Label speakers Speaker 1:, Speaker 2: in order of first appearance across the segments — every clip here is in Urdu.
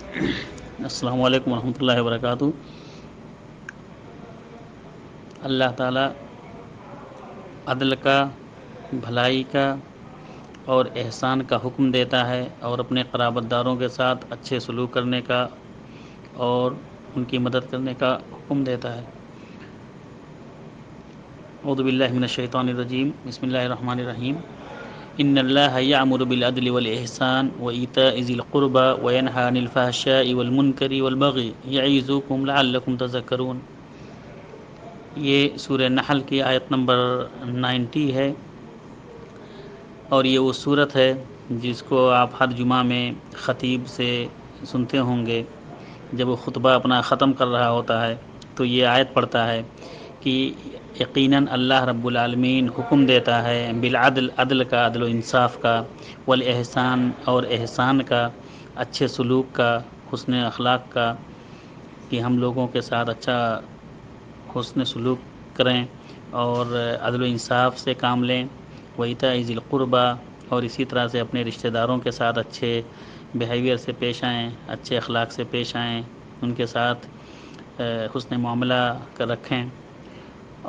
Speaker 1: السلام علیکم ورحمۃ اللہ وبرکاتہ۔ اللہ تعالیٰ عدل کا، بھلائی کا اور احسان کا حکم دیتا ہے، اور اپنے قرابت داروں کے ساتھ اچھے سلوک کرنے کا اور ان کی مدد کرنے کا حکم دیتا ہے۔ اعوذ باللہ من الشیطان الرجیم، بسم اللہ الرحمن الرحیم۔ ان اللہ یأمر بالعدل والإحسان وإیتاء ذی القربى وینہی عن الفحشاء والمنکر والبغی یعظکم لعلکم تذکرون۔ یہ سورہ نحل کی آیت نمبر 90 ہے، اور یہ وہ سورت ہے جس کو آپ ہر جمعہ میں خطیب سے سنتے ہوں گے۔ جب وہ خطبہ اپنا ختم کر رہا ہوتا ہے تو یہ آیت پڑھتا ہے کہ یقیناً اللہ رب العالمین حکم دیتا ہے بالعدل، عدل کا، عدل و انصاف کا، والاحسان اور احسان کا، اچھے سلوک کا، حسن اخلاق کا، کہ ہم لوگوں کے ساتھ اچھا حسن سلوک کریں اور عدل و انصاف سے کام لیں، وایتاء ذی القربی، اور اسی طرح سے اپنے رشتہ داروں کے ساتھ اچھے بیہیویئر سے پیش آئیں، اچھے اخلاق سے پیش آئیں، ان کے ساتھ حسن معاملہ کر رکھیں،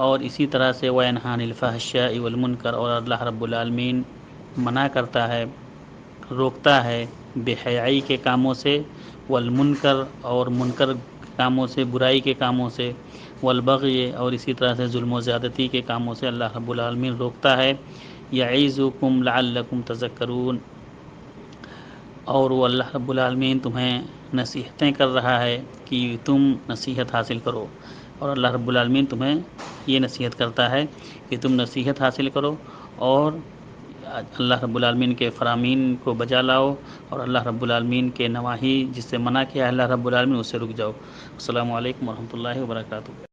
Speaker 1: اور اسی طرح سے وینہی عن الفحشاء والمنکر، اور اللہ رب العالمین منع کرتا ہے، روکتا ہے بے حیائی کے کاموں سے، والمنکر، اور منکر کاموں سے، برائی کے کاموں سے، والبغی، اور اسی طرح سے ظلم و زیادتی کے کاموں سے اللہ رب العالمین روکتا ہے۔ یعظکم لعلکم تذکرون، اور وہ اللہ رب العالمین تمہیں نصیحتیں کر رہا ہے کہ تم نصیحت حاصل کرو، اور اللہ رب العالمین تمہیں یہ نصیحت کرتا ہے کہ تم نصیحت حاصل کرو اور اللہ رب العالمین کے فرامین کو بجا لاؤ، اور اللہ رب العالمین کے نواہی جس سے منع کیا ہے اللہ رب العالمین اس سے رک جاؤ۔ السلام علیکم ورحمۃ اللہ وبرکاتہ۔